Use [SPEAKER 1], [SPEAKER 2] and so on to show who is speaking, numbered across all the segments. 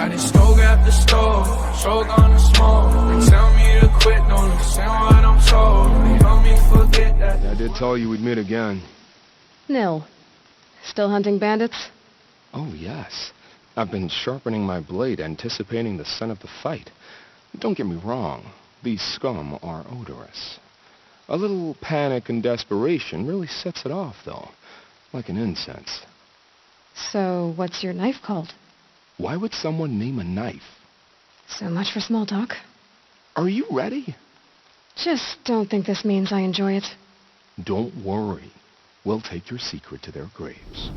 [SPEAKER 1] Got it stove after stove, choke on the smoke. They tell me to quit, don't listen what I'm told. They help me forget that.
[SPEAKER 2] I did tell you we'd meet again.
[SPEAKER 3] Nil. Still hunting bandits?
[SPEAKER 2] Oh, yes. I've been sharpening my blade, anticipating the scent of the fight. Don't get me wrong. These scum are odorous. A little panic and desperation really sets it off, though. Like an incense.
[SPEAKER 3] So, what's your knife called?
[SPEAKER 2] Why would someone name a knife?
[SPEAKER 3] So much for small talk.
[SPEAKER 2] Are you ready?
[SPEAKER 3] Just don't think this means I enjoy it.
[SPEAKER 2] Don't worry. We'll take your secret to their graves.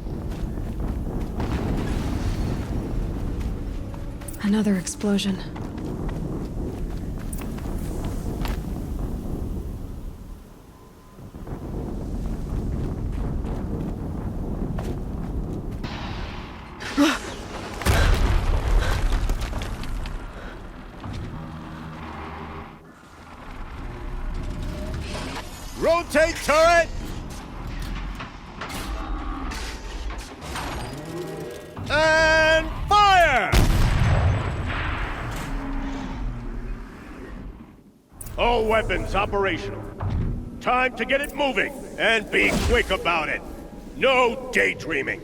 [SPEAKER 3] Another explosion.
[SPEAKER 4] Rotate turret! And fire! All weapons operational. Time to get it moving, and be quick about it. No daydreaming.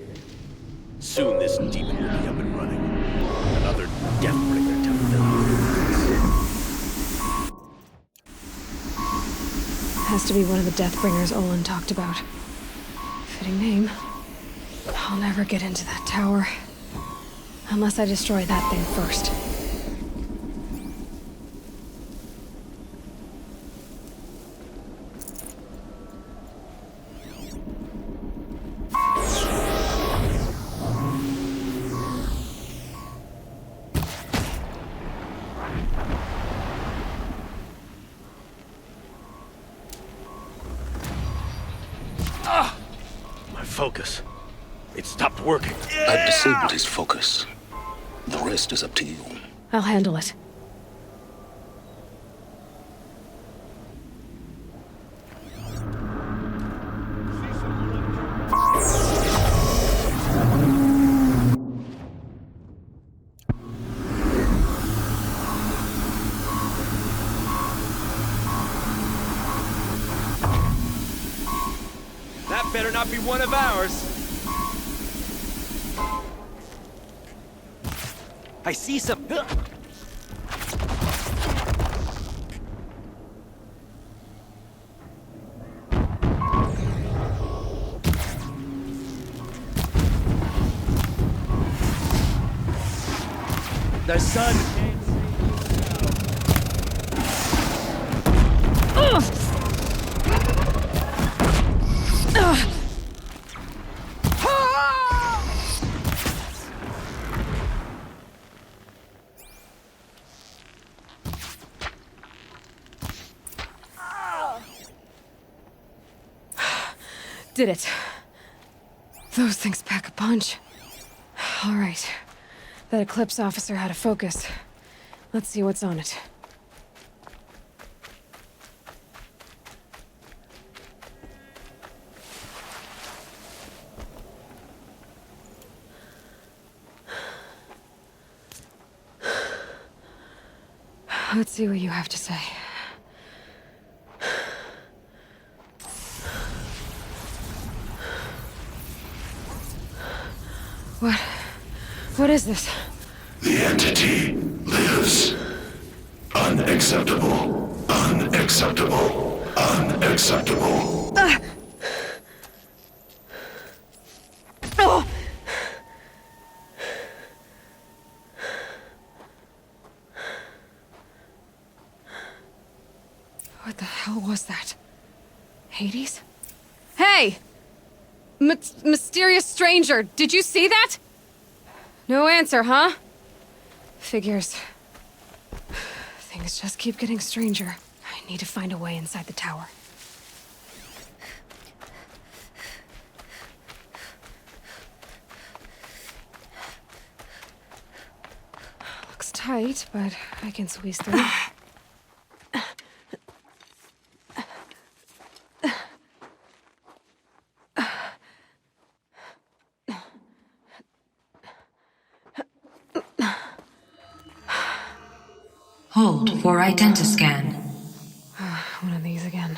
[SPEAKER 4] Soon this demon will be up and running. Another Deathbringer to fill.
[SPEAKER 3] Has to be one of the Deathbringers Olin talked about. Fitting name. I'll never get into that tower. Unless I destroy that thing first.
[SPEAKER 4] Focus. It stopped working.
[SPEAKER 5] I've disabled his focus. The rest is up to you.
[SPEAKER 3] I'll handle it.
[SPEAKER 6] That better not be one of ours. I see some... The sun...
[SPEAKER 3] Did it. Those things pack a punch. All right. That Eclipse officer had a focus. Let's see what's on it. Let's see what you have to say. What is this?
[SPEAKER 7] The entity lives. Unacceptable. Unacceptable. Unacceptable.
[SPEAKER 3] Oh! What the hell was that? Hades? Hey! Mysterious stranger, did you see that? No answer, huh? Figures. Things just keep getting stranger. I need to find a way inside the tower. Looks tight, but I can squeeze through.
[SPEAKER 8] Hold for identiscan.
[SPEAKER 3] One of these again.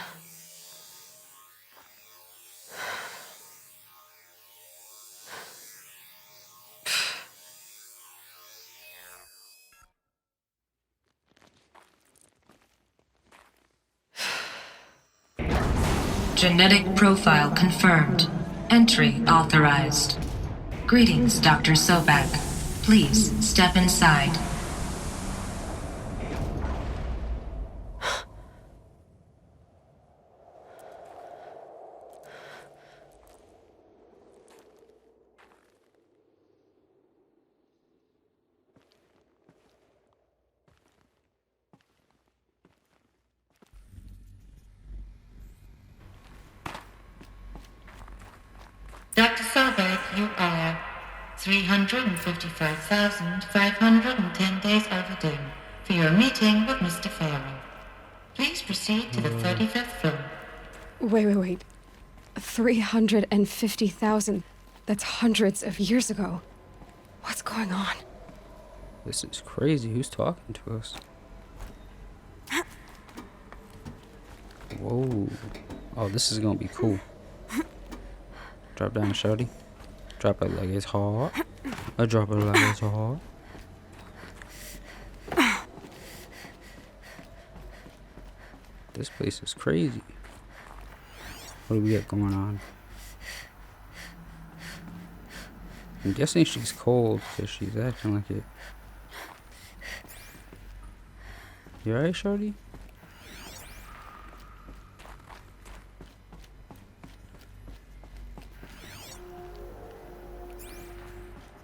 [SPEAKER 8] Genetic profile confirmed. Entry authorized. Greetings, Dr. Sobak. Please step inside.
[SPEAKER 9] Dr. Sobek, you are 355,510 days overdue for your meeting with Mr. Farrell. Please proceed to the 35th floor.
[SPEAKER 3] Wait. 350,000. That's hundreds of years ago. What's going on?
[SPEAKER 10] This is crazy. Who's talking to us? Whoa. Oh, this is gonna be cool. Drop down, shorty. Drop it like it's hard. I drop it like it's hard. This place is crazy. What do we got going on? I'm guessing she's cold because she's acting like it. You alright, shorty?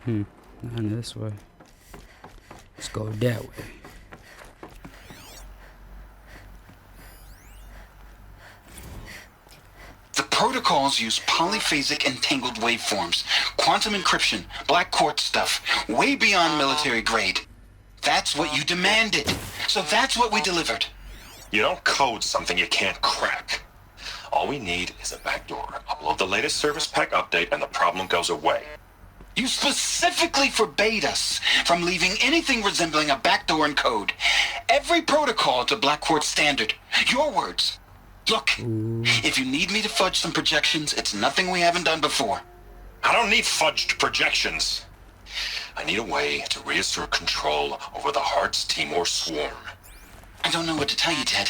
[SPEAKER 10] Not this way. Let's go that way.
[SPEAKER 5] The protocols use polyphasic entangled waveforms, quantum encryption, black quartz stuff, way beyond military grade. That's what you demanded. So that's what we delivered.
[SPEAKER 11] You don't code something you can't crack. All we need is a backdoor. Upload the latest service pack update and the problem goes away.
[SPEAKER 5] You specifically forbade us from leaving anything resembling a backdoor in code. Every protocol to Black Quartz standard. Your words. Look, if you need me to fudge some projections, it's nothing we haven't done before.
[SPEAKER 11] I don't need fudged projections. I need a way to reassert control over the Hearts Timor swarm.
[SPEAKER 5] I don't know what to tell you, Ted.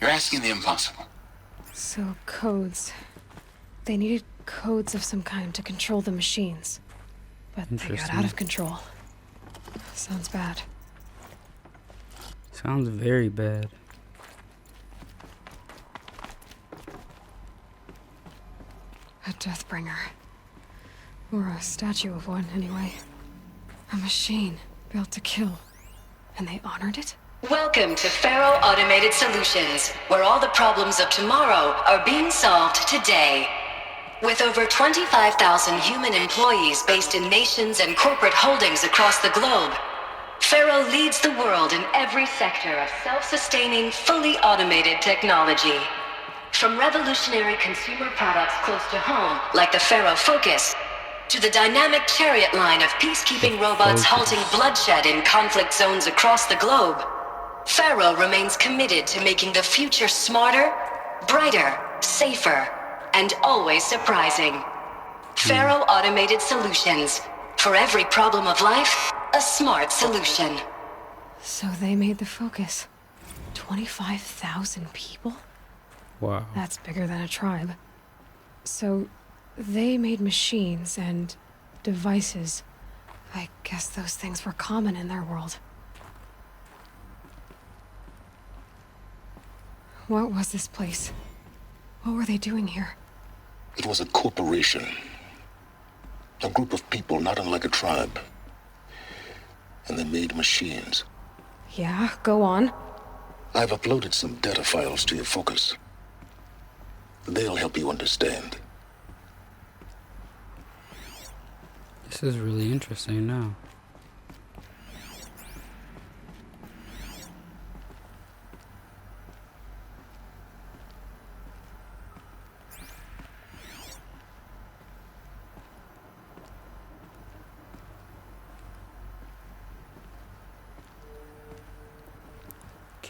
[SPEAKER 5] You're asking the impossible.
[SPEAKER 3] So, codes. They needed codes of some kind to control the machines. But they got out of control. Sounds bad.
[SPEAKER 10] Sounds very bad.
[SPEAKER 3] A Deathbringer. Or a statue of one, anyway. A machine built to kill. And they honored it?
[SPEAKER 12] Welcome to Faro Automated Solutions, where all the problems of tomorrow are being solved today. With over 25,000 human employees based in nations and corporate holdings across the globe, Faro leads the world in every sector of self-sustaining, fully automated technology. From revolutionary consumer products close to home, like the Faro Focus, to the dynamic chariot line of peacekeeping robots halting bloodshed in conflict zones across the globe, Faro remains committed to making the future smarter, brighter, safer, and always surprising. Faro Automated Solutions. For every problem of life, a smart solution.
[SPEAKER 3] So they made the Focus. 25,000 people?
[SPEAKER 10] Wow.
[SPEAKER 3] That's bigger than a tribe. So they made machines and devices. I guess those things were common in their world. What was this place? What were they doing here?
[SPEAKER 5] It was a corporation. A group of people not unlike a tribe. And they made machines.
[SPEAKER 3] Yeah, go on.
[SPEAKER 5] I've uploaded some data files to your Focus. They'll help you understand.
[SPEAKER 10] This is really interesting now.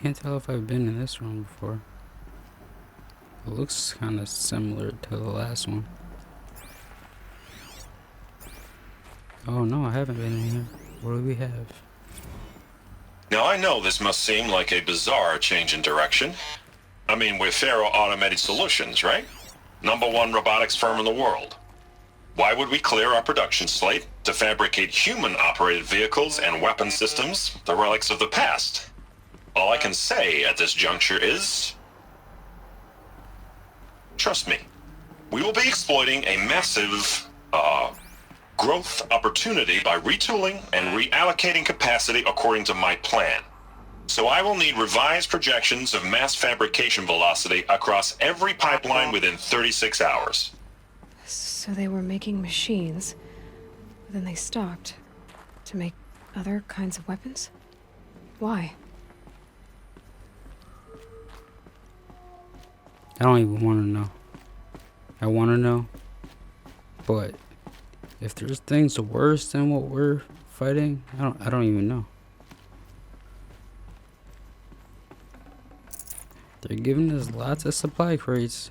[SPEAKER 10] Can't tell if I've been in this room before. It looks kind of similar to the last one. Oh no, I haven't been in here. What do we have?
[SPEAKER 11] Now I know this must seem like a bizarre change in direction. I mean, we're Faro Automated Solutions, right? #1 robotics firm in the world. Why would we clear our production slate to fabricate human-operated vehicles and weapon systems, the relics of the past? All I can say at this juncture is... trust me, we will be exploiting a massive, growth opportunity by retooling and reallocating capacity according to my plan. So I will need revised projections of mass fabrication velocity across every pipeline within 36 hours.
[SPEAKER 3] So they were making machines, but then they stopped to make other kinds of weapons? Why?
[SPEAKER 10] I don't even want to know. I want to know, but if there's things worse than what we're fighting, I don't even know. They're giving us lots of supply crates.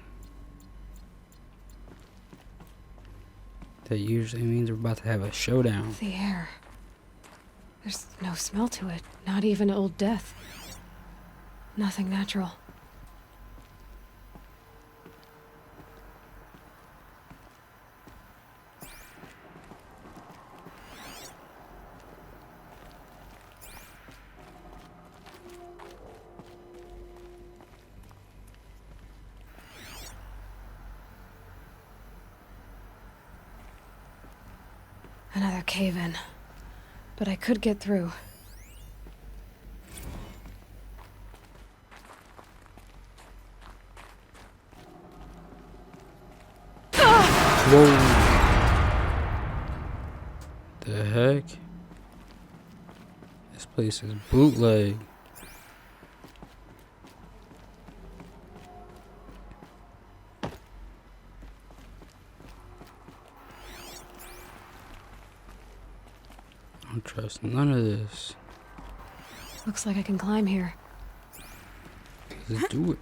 [SPEAKER 10] That usually means we're about to have a showdown.
[SPEAKER 3] The air. There's no smell to it. Not even old death. Nothing natural. Another cave-in. But I could get through.
[SPEAKER 10] Whoa. The heck? This place is bootleg. I don't trust none of this.
[SPEAKER 3] Looks like I can climb here.
[SPEAKER 10] Let's do it.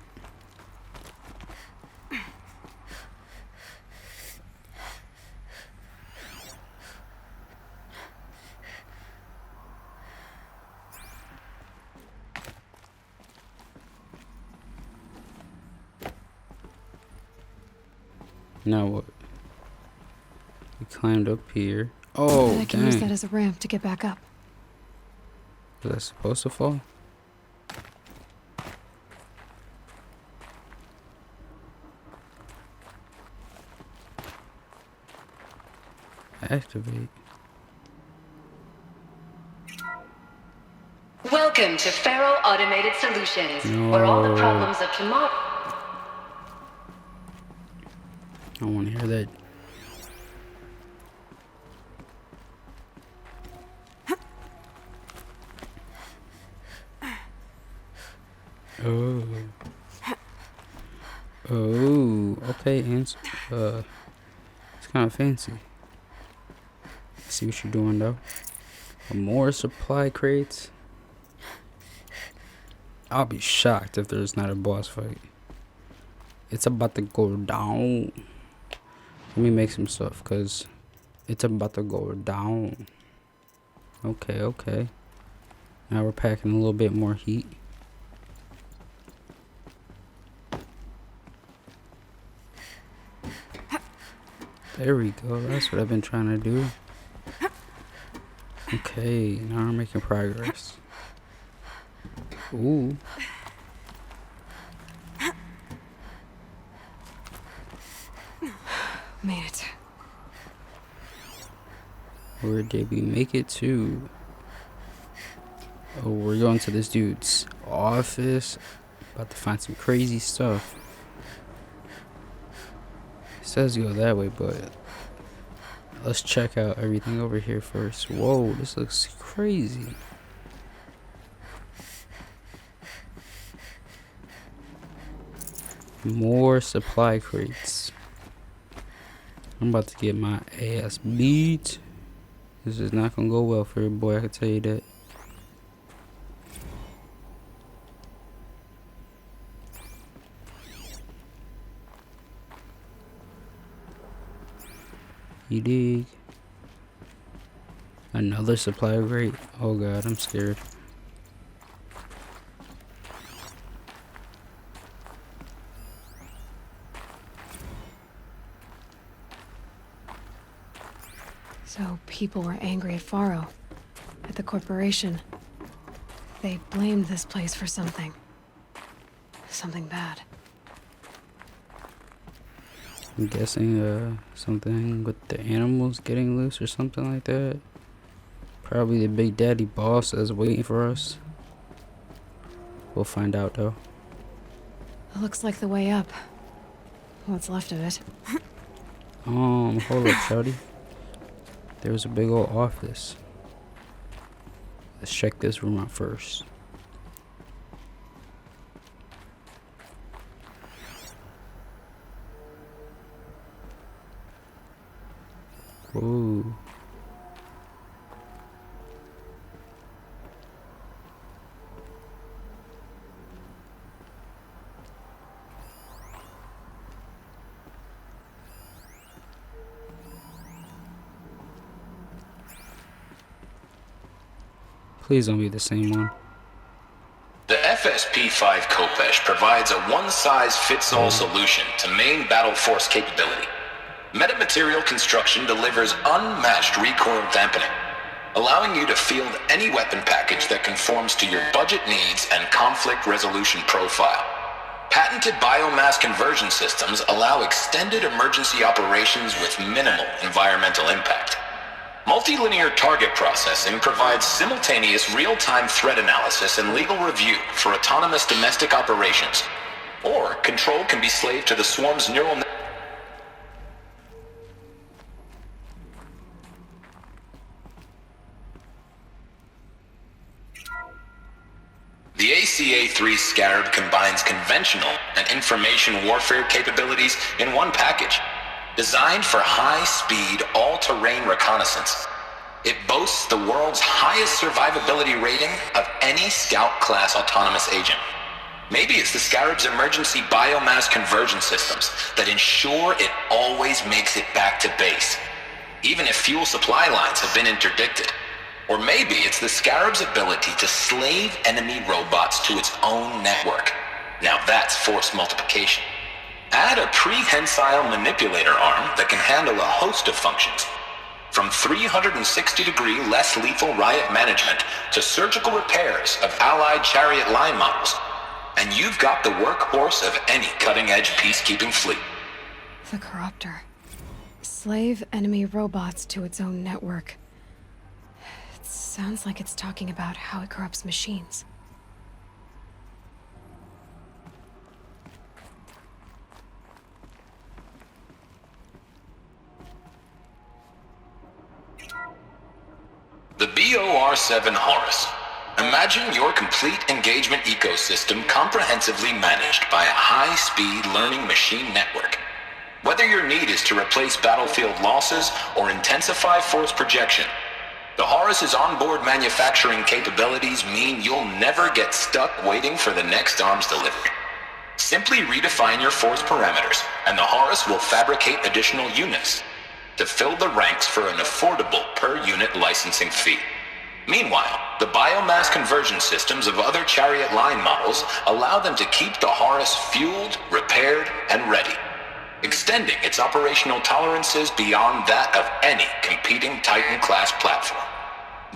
[SPEAKER 10] Now what? We climbed up here. Oh,
[SPEAKER 3] I can use that as a ramp to get back up.
[SPEAKER 10] Was that supposed to fall? Activate.
[SPEAKER 12] Welcome to Faro Automated Solutions, where all the problems of tomorrow...
[SPEAKER 10] I don't want to hear that. Oh. Oh, okay, and it's kind of fancy. See what you're doing though. More supply crates. I'll be shocked if there's not a boss fight. It's about to go down. Let me make some stuff, cause it's about to go down. Okay, okay. Now we're packing a little bit more heat. There we go. That's what I've been trying to do. Okay, now we're making progress. Ooh.
[SPEAKER 3] Made it.
[SPEAKER 10] Where did we make it to? Oh, we're going to this dude's office. About to find some crazy stuff. It says go that way, but let's check out everything over here first. Whoa, this looks crazy. More supply crates. I'm about to get my ass beat. This is not gonna go well for your boy, I can tell you that. You dig? Another supply rate. Oh god, I'm scared.
[SPEAKER 3] So people were angry at Faro, at the corporation. They blamed this place for something. Something bad.
[SPEAKER 10] I'm guessing something with the animals getting loose or something like that. Probably the Big Daddy boss is waiting for us. We'll find out though.
[SPEAKER 3] It looks like the way up. What's left of it.
[SPEAKER 10] Hold up, shawty. There's a big old office. Let's check this room out first. Whoa. Please don't be the same one.
[SPEAKER 5] The FSP-5 Kopesh provides a one-size-fits-all solution to main battle force capability. Metamaterial construction delivers unmatched recoil dampening, allowing you to field any weapon package that conforms to your budget needs and conflict resolution profile. Patented biomass conversion systems allow extended emergency operations with minimal environmental impact. Multilinear target processing provides simultaneous real-time threat analysis and legal review for autonomous domestic operations. Or control can be slaved to the swarm's neural network. The ACA-3 Scarab combines conventional and information warfare capabilities in one package. Designed for high-speed, all-terrain reconnaissance, it boasts the world's highest survivability rating of any Scout-class autonomous agent. Maybe it's the Scarab's emergency biomass conversion systems that ensure it always makes it back to base, even if fuel supply lines have been interdicted. Or maybe it's the Scarab's ability to slave enemy robots to its own network. Now that's force multiplication. Add a prehensile manipulator arm that can handle a host of functions, from 360-degree less lethal riot management to surgical repairs of allied chariot line models, and you've got the workhorse of any cutting-edge peacekeeping fleet.
[SPEAKER 3] The Corruptor. Slave enemy robots to its own network. It sounds like it's talking about how it corrupts machines.
[SPEAKER 5] The BOR-7 Horus. Imagine your complete engagement ecosystem comprehensively managed by a high-speed learning machine network. Whether your need is to replace battlefield losses or intensify force projection, the Horus's onboard manufacturing capabilities mean you'll never get stuck waiting for the next arms delivery. Simply redefine your force parameters, and the Horus will fabricate additional units to fill the ranks for an affordable per-unit licensing fee. Meanwhile, the biomass conversion systems of other chariot line models allow them to keep the Horus fueled, repaired, and ready, extending its operational tolerances beyond that of any competing Titan-class platform.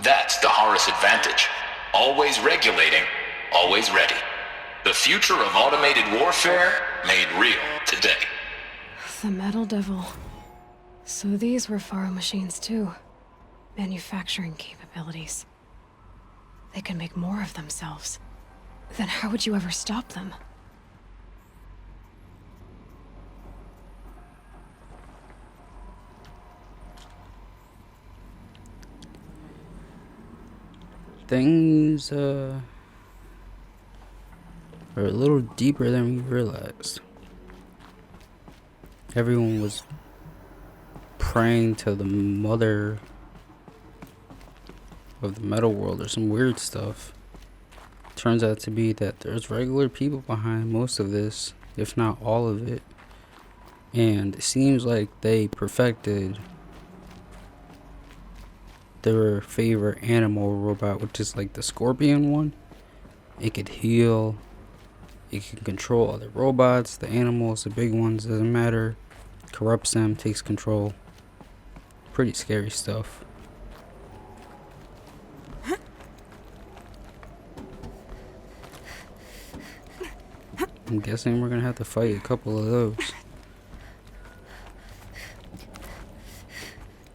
[SPEAKER 5] That's the Horus advantage. Always regulating, always ready. The future of automated warfare made real today.
[SPEAKER 3] The Metal Devil. So these were Faro machines too. Manufacturing capabilities. They can make more of themselves. Then how would you ever stop them?
[SPEAKER 10] Things are a little deeper than we realized. Everyone was praying to the mother of the metal world or some weird stuff. Turns out to be that there's regular people behind most of this, if not all of it. And it seems like they perfected their favorite animal robot, which is like the scorpion one. It could heal. It can control other robots, the animals, the big ones, doesn't matter. Corrupts them, takes control. Pretty scary stuff. I'm guessing we're gonna have to fight a couple of those.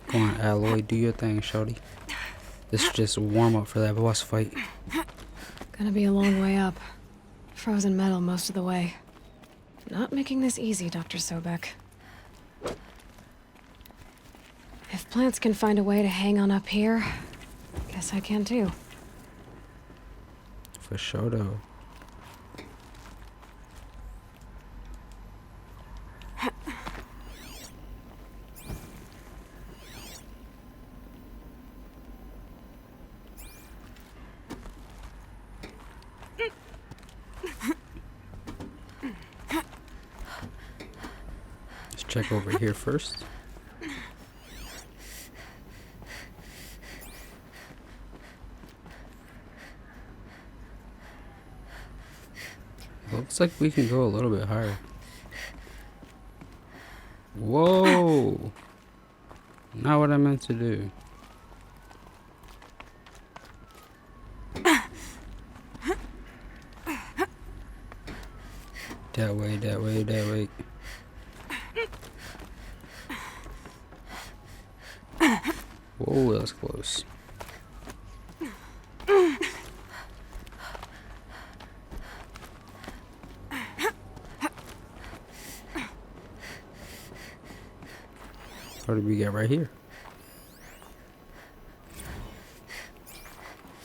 [SPEAKER 10] Come on, Alloy, do your thing, shawty. This is just a warm-up for that boss fight.
[SPEAKER 3] Gonna be a long way up. Frozen metal most of the way. Not making this easy, Dr. Sobek. If plants can find a way to hang on up here, guess I can too.
[SPEAKER 10] For sure, though. Let's check over here first. Looks like we can go a little bit higher. Whoa! Not what I meant to do. That way, that way, that way. Whoa, that was close. What did we get right here?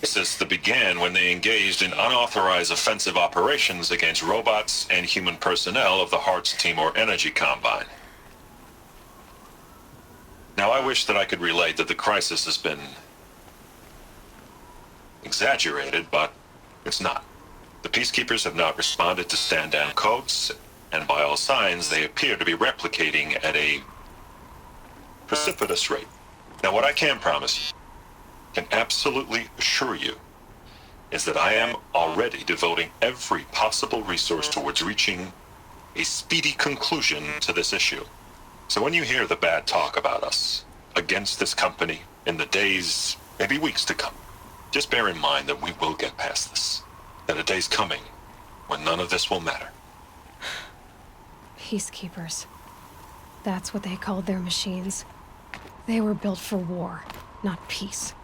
[SPEAKER 11] Crisis that began when they engaged in unauthorized offensive operations against robots and human personnel of the Hartz Timor Energy Combine. Now, I wish that I could relate that the crisis has been exaggerated, but it's not. The peacekeepers have not responded to stand-down codes, and by all signs, they appear to be replicating at a precipitous rate. Now, what I can promise you, can absolutely assure you, is that I am already devoting every possible resource towards reaching a speedy conclusion to this issue. So when you hear the bad talk about us against this company in the days, maybe weeks to come, just bear in mind that we will get past this. That a day's coming when none of this will matter.
[SPEAKER 3] Peacekeepers. That's what they called their machines. They were built for war, not peace.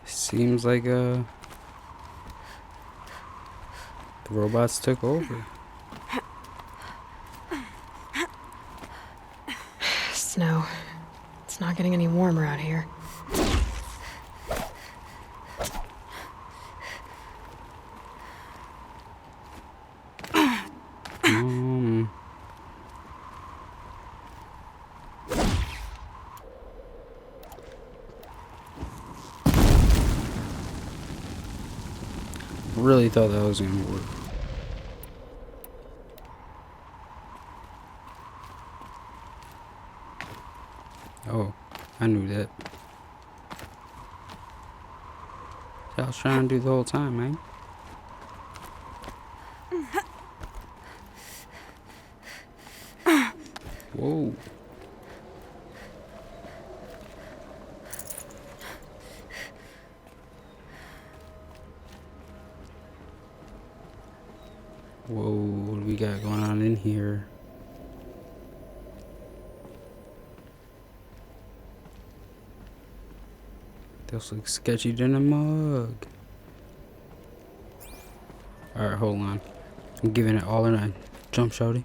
[SPEAKER 10] Seems like the robots took over.
[SPEAKER 3] Snow. It's not getting any warmer out here.
[SPEAKER 10] Really thought that was gonna work. Oh, I knew that. I was trying to do the whole time, man. Whoa. Whoa, what do we got going on in here? This looks sketchy than a mug. Alright, hold on. I'm giving it all or none. Jump, shouty.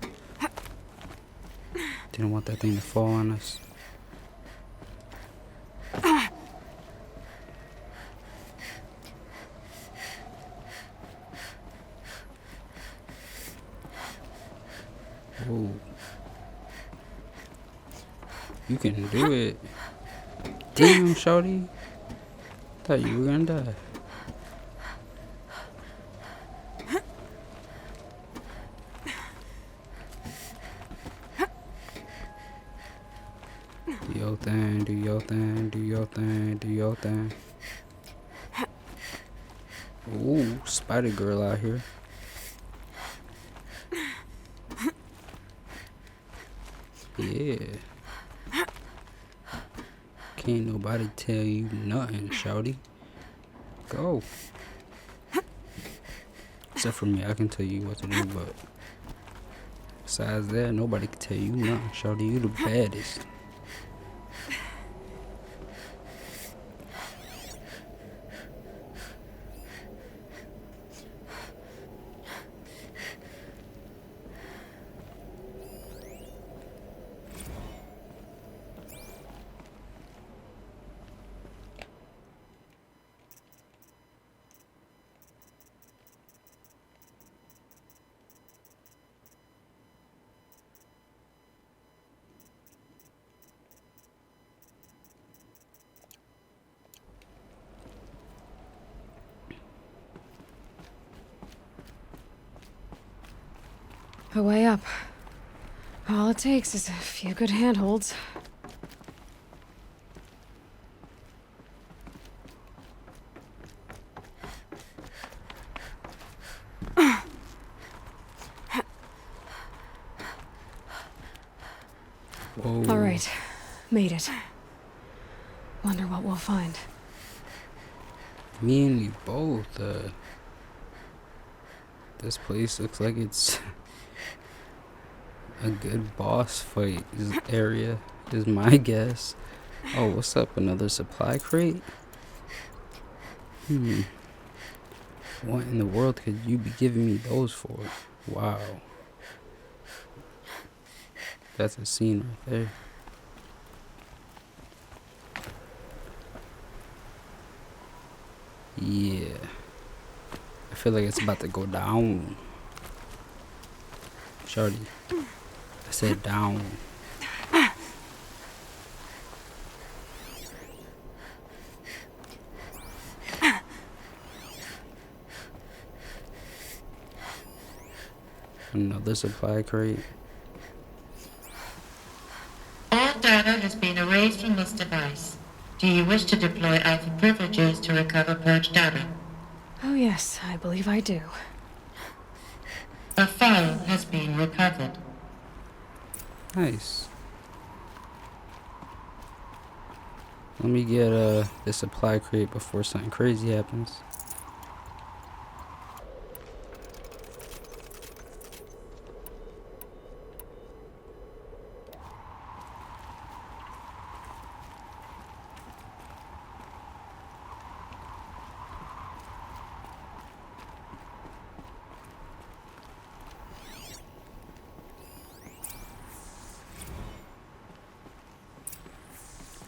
[SPEAKER 10] Didn't want that thing to fall on us. Whoa. You can do it. Damn, shawty. Thought you were gonna die. Do your thing, do your thing, do your thing, do your thing. Ooh, Spider Girl out here. Yeah. Can't nobody tell you nothing, shawty. Go. Except for me, I can tell you what to do, but besides that, nobody can tell you nothing, shawty. You the baddest.
[SPEAKER 3] A way up. All it takes is a few good handholds.
[SPEAKER 10] Whoa.
[SPEAKER 3] All right, made it. Wonder what we'll find.
[SPEAKER 10] Me and you both. This place looks like it's a good boss fight area, is my guess. Oh, what's up? Another supply crate? What in the world could you be giving me those for? Wow. That's a scene right there. Yeah. I feel like it's about to go down. Shorty. I said down. Another supply crate.
[SPEAKER 9] All data has been erased from this device. Do you wish to deploy Alpha privileges to recover purged data?
[SPEAKER 3] Oh yes, I believe I do.
[SPEAKER 9] A file has been recovered.
[SPEAKER 10] Nice. Let me get the supply crate before something crazy happens.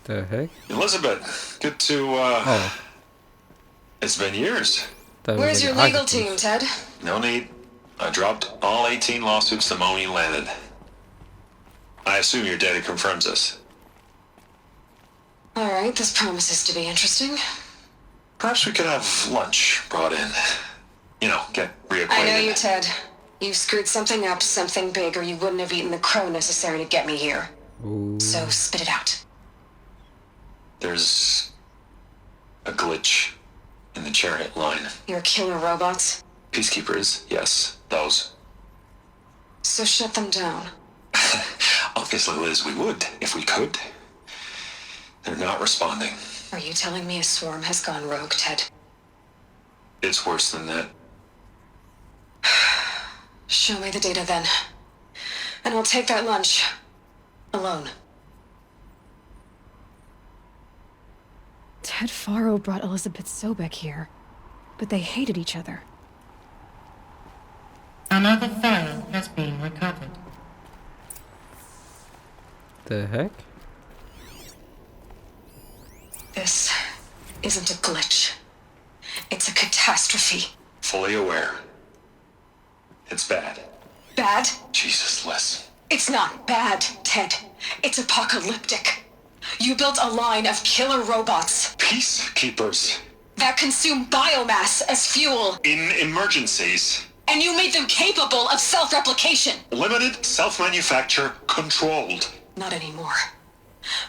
[SPEAKER 10] The heck?
[SPEAKER 11] Elizabeth, good to, It's been years.
[SPEAKER 12] Where's your legal team, Ted?
[SPEAKER 11] No need. I dropped all 18 lawsuits the moment you landed. I assume your data confirms this.
[SPEAKER 12] Alright, this promises to be interesting.
[SPEAKER 11] Perhaps we could have lunch brought in. You know, get reacquainted.
[SPEAKER 12] I know you, Ted. You screwed something up, something big, or you wouldn't have eaten the crow necessary to get me here.
[SPEAKER 10] Ooh.
[SPEAKER 12] So spit it out.
[SPEAKER 11] There's a glitch in the chariot line.
[SPEAKER 12] Your killer robots?
[SPEAKER 11] Peacekeepers, yes, those.
[SPEAKER 12] So shut them down.
[SPEAKER 11] Obviously, Liz, we would, if we could. They're not responding.
[SPEAKER 12] Are you telling me a swarm has gone rogue, Ted?
[SPEAKER 11] It's worse than that.
[SPEAKER 12] Show me the data then. And I'll take that lunch. Alone.
[SPEAKER 3] Ted Faro brought Elizabeth Sobek here, but they hated each other.
[SPEAKER 9] Another file has been recovered.
[SPEAKER 10] The heck?
[SPEAKER 12] This isn't a glitch. It's a catastrophe.
[SPEAKER 11] Fully aware. It's bad.
[SPEAKER 12] Bad?
[SPEAKER 11] Jesus, Liz.
[SPEAKER 12] It's not bad, Ted. It's apocalyptic. You built a line of killer robots.
[SPEAKER 11] Peacekeepers.
[SPEAKER 12] That consume biomass as fuel.
[SPEAKER 11] In emergencies.
[SPEAKER 12] And you made them capable of self-replication.
[SPEAKER 11] Limited, self-manufacture, controlled.
[SPEAKER 12] Not anymore.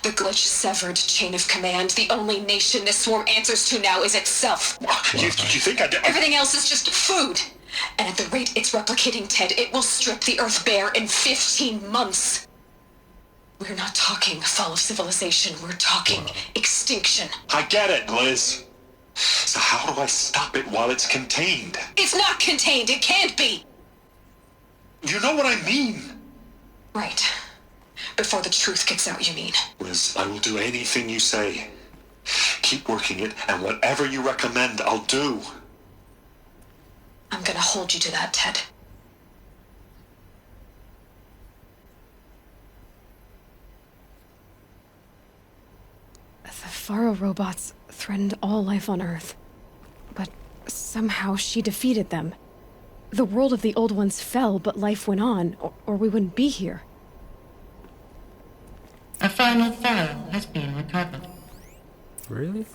[SPEAKER 12] The glitch severed chain of command. The only nation this swarm answers to now is itself.
[SPEAKER 11] You think I did?
[SPEAKER 12] Everything else is just food. And at the rate it's replicating, Ted, it will strip the Earth bare in 15 months. We're not talking fall of civilization. We're talking extinction.
[SPEAKER 11] I get it, Liz. So how do I stop it while it's contained?
[SPEAKER 12] It's not contained. It can't be.
[SPEAKER 11] You know what I mean?
[SPEAKER 12] Right. Before the truth gets out, you mean?
[SPEAKER 11] Liz, I will do anything you say. Keep working it, and whatever you recommend, I'll do.
[SPEAKER 12] I'm gonna hold you to that, Ted.
[SPEAKER 3] The Faro robots threatened all life on Earth. But somehow she defeated them. The world of the old ones fell, but life went on, or we wouldn't be here.
[SPEAKER 9] A final file has been recovered.
[SPEAKER 10] Really?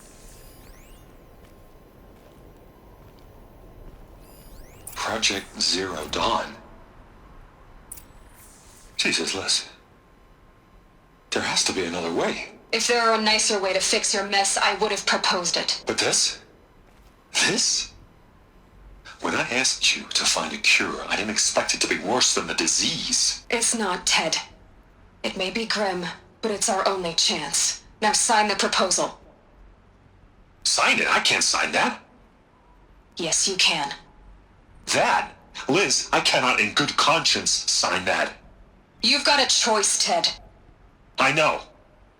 [SPEAKER 11] Project Zero Dawn. Jesus, Liz. There has to be another way.
[SPEAKER 12] If there were a nicer way to fix your mess, I would have proposed it.
[SPEAKER 11] But this? This? When I asked you to find a cure, I didn't expect it to be worse than the disease.
[SPEAKER 12] It's not, Ted. It may be grim, but it's our only chance. Now sign the proposal.
[SPEAKER 11] Sign it? I can't sign that.
[SPEAKER 12] Yes, you can.
[SPEAKER 11] That? Liz, I cannot in good conscience sign that.
[SPEAKER 12] You've got a choice, Ted.
[SPEAKER 11] I know.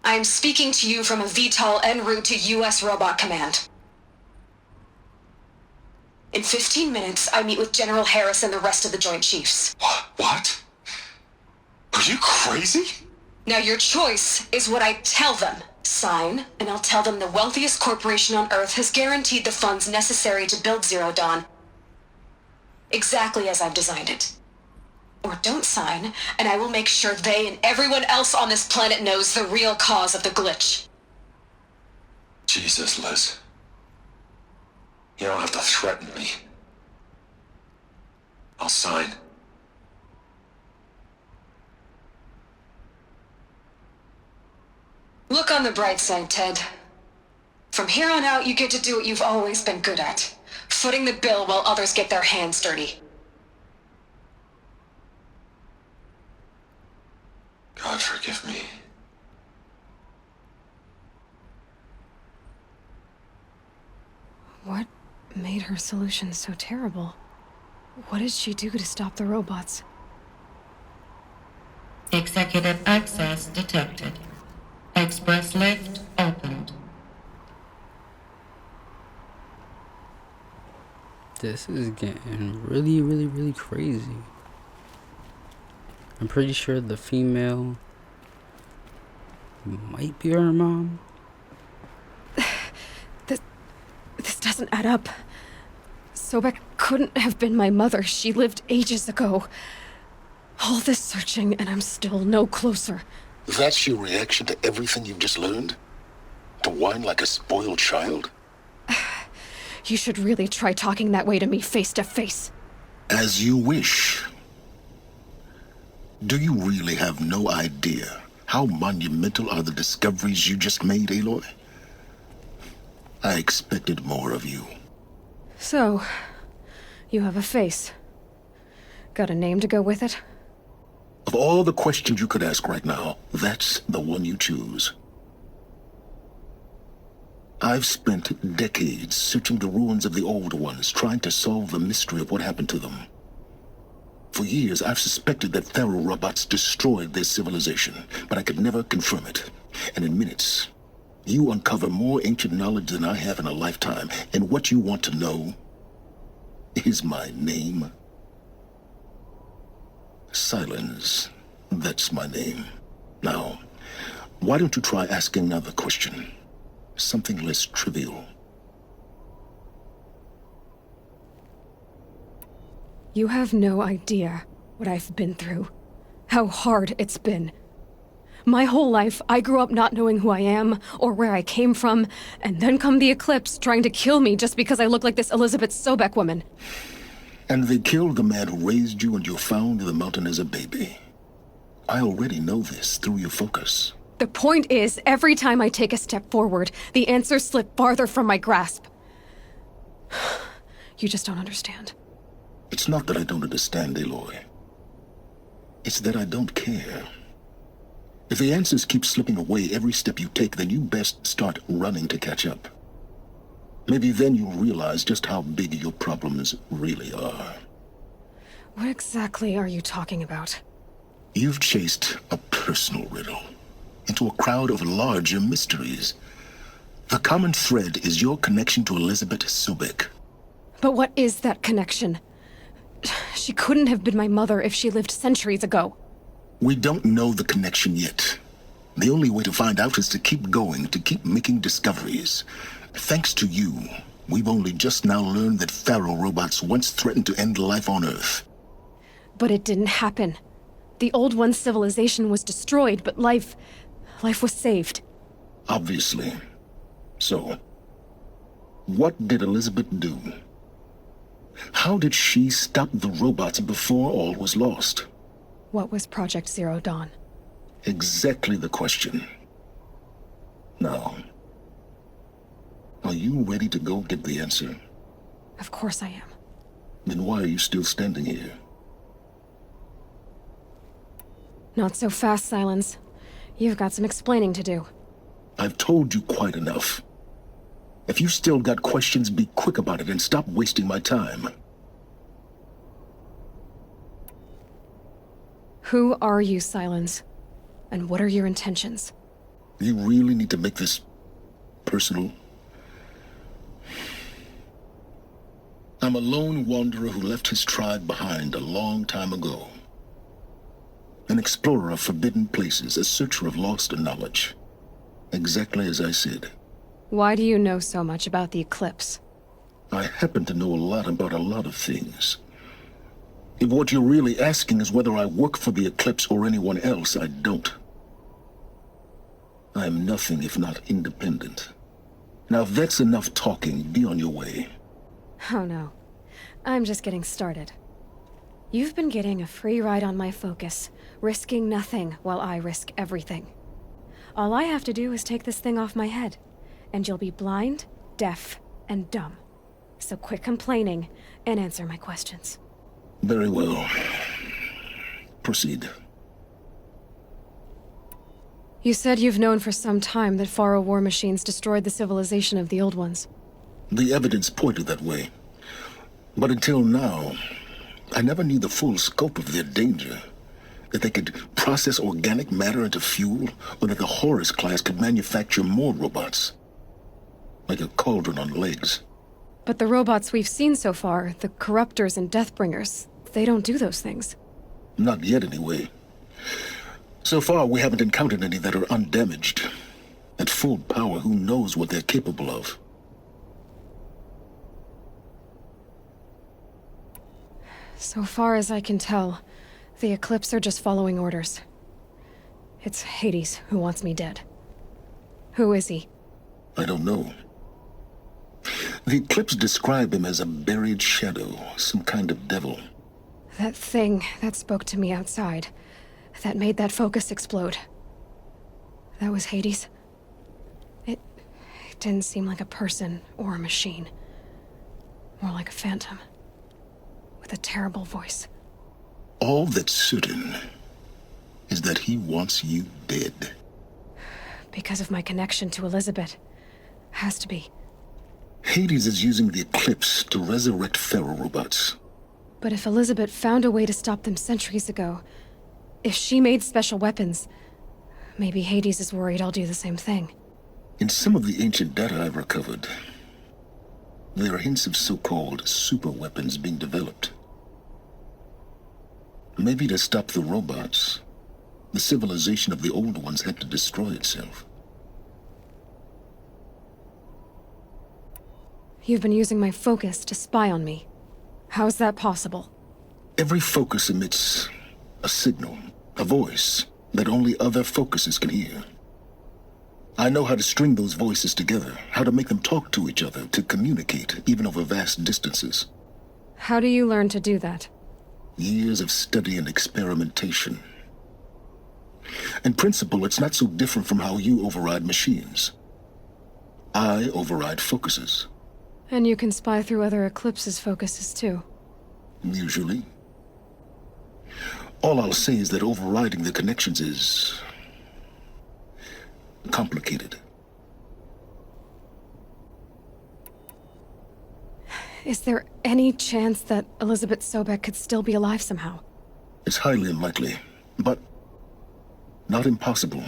[SPEAKER 12] I am speaking to you from a VTOL en route to U.S. Robot Command. In 15 minutes, I meet with General Harris and the rest of the Joint Chiefs.
[SPEAKER 11] What? Are you crazy?
[SPEAKER 12] Now your choice is what I tell them. Sign, and I'll tell them the wealthiest corporation on Earth has guaranteed the funds necessary to build Zero Dawn. Exactly as I've designed it. Or don't sign, and I will make sure they and everyone else on this planet knows the real cause of the glitch.
[SPEAKER 11] Jesus, Liz. You don't have to threaten me. I'll sign.
[SPEAKER 12] Look on the bright side, Ted. From here on out, you get to do what you've always been good at. Footing the bill while others get their hands dirty.
[SPEAKER 11] God forgive me.
[SPEAKER 3] What made her solution so terrible? What did she do to stop the robots?
[SPEAKER 9] Executive access detected. Express lift opened.
[SPEAKER 10] This is getting really, really, really crazy. I'm pretty sure the female might be her mom.
[SPEAKER 3] This doesn't add up. Sobek couldn't have been my mother. She lived ages ago. All this searching, and I'm still no closer.
[SPEAKER 7] That's your reaction to everything you've just learned? To whine like a spoiled child?
[SPEAKER 3] You should really try talking that way to me face to face.
[SPEAKER 7] As you wish. Do you really have no idea how monumental are the discoveries you just made, Aloy? I expected more of you.
[SPEAKER 3] So, you have a face. Got a name to go with it?
[SPEAKER 7] Of all the questions you could ask right now, that's the one you choose. I've spent decades searching the ruins of the old ones, trying to solve the mystery of what happened to them. For years, I've suspected that Faro robots destroyed their civilization, but I could never confirm it. And in minutes, you uncover more ancient knowledge than I have in a lifetime, and what you want to know is my name. Silence. That's my name. Now, why don't you try asking another question? Something less trivial.
[SPEAKER 3] You have no idea what I've been through. How hard it's been. My whole life, I grew up not knowing who I am or where I came from, and then come the Eclipse trying to kill me just because I look like this Elizabeth Sobek woman.
[SPEAKER 7] And they killed the man who raised you and you found in the mountain as a baby. I already know this through your focus.
[SPEAKER 3] The point is, every time I take a step forward, the answers slip farther from my grasp. You just don't understand.
[SPEAKER 7] It's not that I don't understand, Aloy. It's that I don't care. If the answers keep slipping away every step you take, then you best start running to catch up. Maybe then you'll realize just how big your problems really are.
[SPEAKER 3] What exactly are you talking about?
[SPEAKER 7] You've chased a personal riddle into a crowd of larger mysteries. The common thread is your connection to Elizabeth Sobek.
[SPEAKER 3] But what is that connection? She couldn't have been my mother if she lived centuries ago.
[SPEAKER 7] We don't know the connection yet. The only way to find out is to keep going, to keep making discoveries. Thanks to you, we've only just now learned that Pharaoh robots once threatened to end life on Earth.
[SPEAKER 3] But it didn't happen. The Old One's civilization was destroyed, but life was saved.
[SPEAKER 7] Obviously. So, what did Elizabeth do? How did she stop the robots before all was lost?
[SPEAKER 3] What was Project Zero Dawn?
[SPEAKER 7] Exactly the question. Now, are you ready to go get the answer?
[SPEAKER 3] Of course I am.
[SPEAKER 7] Then why are you still standing here?
[SPEAKER 3] Not so fast, Silence. You've got some explaining to do.
[SPEAKER 7] I've told you quite enough. If you still got questions, be quick about it and stop wasting my time.
[SPEAKER 3] Who are you, Silence? And what are your intentions?
[SPEAKER 7] You really need to make this personal? I'm a lone wanderer who left his tribe behind a long time ago. An explorer of forbidden places, a searcher of lost knowledge. Exactly as I said.
[SPEAKER 3] Why do you know so much about the Eclipse?
[SPEAKER 7] I happen to know a lot about a lot of things. If what you're really asking is whether I work for the Eclipse or anyone else, I don't. I am nothing if not independent. Now if that's enough talking, be on your way.
[SPEAKER 3] Oh no. I'm just getting started. You've been getting a free ride on my focus, risking nothing while I risk everything. All I have to do is take this thing off my head, and you'll be blind, deaf, and dumb. So quit complaining and answer my questions.
[SPEAKER 7] Very well. Proceed.
[SPEAKER 3] You said you've known for some time that Pharaoh war machines destroyed the civilization of the Old Ones.
[SPEAKER 7] The evidence pointed that way. But until now, I never knew the full scope of their danger. That they could process organic matter into fuel, or that the Horus class could manufacture more robots. Like a cauldron on legs.
[SPEAKER 3] But the robots we've seen so far, the Corruptors and Deathbringers, they don't do those things.
[SPEAKER 7] Not yet, anyway. So far, we haven't encountered any that are undamaged. At full power, who knows what they're capable of?
[SPEAKER 3] So far as I can tell, the Eclipse are just following orders. It's Hades who wants me dead. Who is he?
[SPEAKER 7] I don't know. The Eclipse describe him as a buried shadow, some kind of devil.
[SPEAKER 3] That thing that spoke to me outside, that made that focus explode. That was Hades? It didn't seem like a person or a machine. More like a phantom. With a terrible voice.
[SPEAKER 7] All that's certain is that he wants you dead.
[SPEAKER 3] Because of my connection to Elizabeth. Has to be.
[SPEAKER 7] Hades is using the Eclipse to resurrect Pharaoh robots.
[SPEAKER 3] But if Elizabeth found a way to stop them centuries ago, if she made special weapons, maybe Hades is worried I'll do the same thing.
[SPEAKER 7] In some of the ancient data I've recovered, there are hints of so-called super weapons being developed. Maybe to stop the robots, the civilization of the Old Ones had to destroy itself.
[SPEAKER 3] You've been using my focus to spy on me. How's that possible?
[SPEAKER 7] Every focus emits a signal, a voice, that only other focuses can hear. I know how to string those voices together, how to make them talk to each other, to communicate, even over vast distances.
[SPEAKER 3] How do you learn to do that?
[SPEAKER 7] Years of study and experimentation. In principle, it's not so different from how you override machines. I override focuses.
[SPEAKER 3] And you can spy through other Eclipse's focuses too.
[SPEAKER 7] Usually. All I'll say is that overriding the connections is complicated.
[SPEAKER 3] Is there any chance that Elizabeth Sobek could still be alive somehow?
[SPEAKER 7] It's highly unlikely, but not impossible.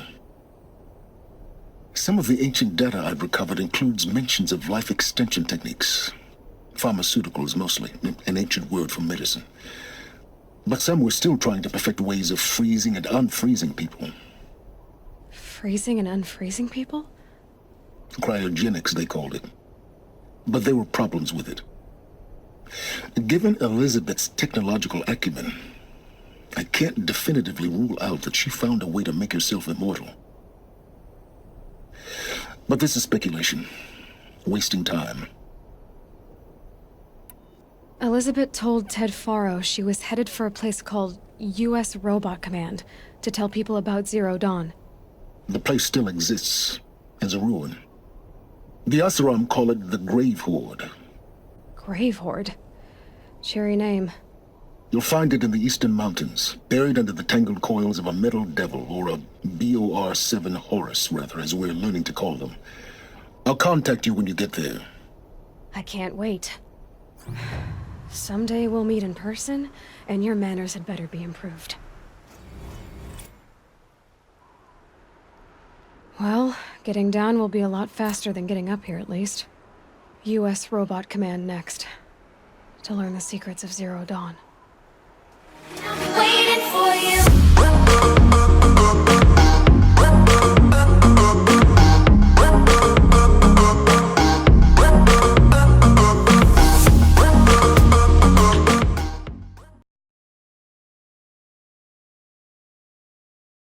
[SPEAKER 7] Some of the ancient data I've recovered includes mentions of life extension techniques. Pharmaceuticals, mostly, an ancient word for medicine. But some were still trying to perfect ways of freezing and unfreezing people.
[SPEAKER 3] Freezing and unfreezing people?
[SPEAKER 7] Cryogenics, they called it. But there were problems with it. Given Elizabeth's technological acumen, I can't definitively rule out that she found a way to make herself immortal. But this is speculation. Wasting time.
[SPEAKER 3] Elizabeth told Ted Faro she was headed for a place called U.S. Robot Command to tell people about Zero Dawn.
[SPEAKER 7] The place still exists as a ruin. The Vtrm call it the Grave Horde.
[SPEAKER 3] Grave Horde? Cheery name.
[SPEAKER 7] You'll find it in the Eastern Mountains, buried under the tangled coils of a metal devil, or a BOR-7 Horus, rather, as we're learning to call them. I'll contact you when you get there.
[SPEAKER 3] I can't wait. Someday we'll meet in person, and your manners had better be improved. Well, getting down will be a lot faster than getting up here, at least. U.S. Robot Command next. To learn the secrets of Zero Dawn.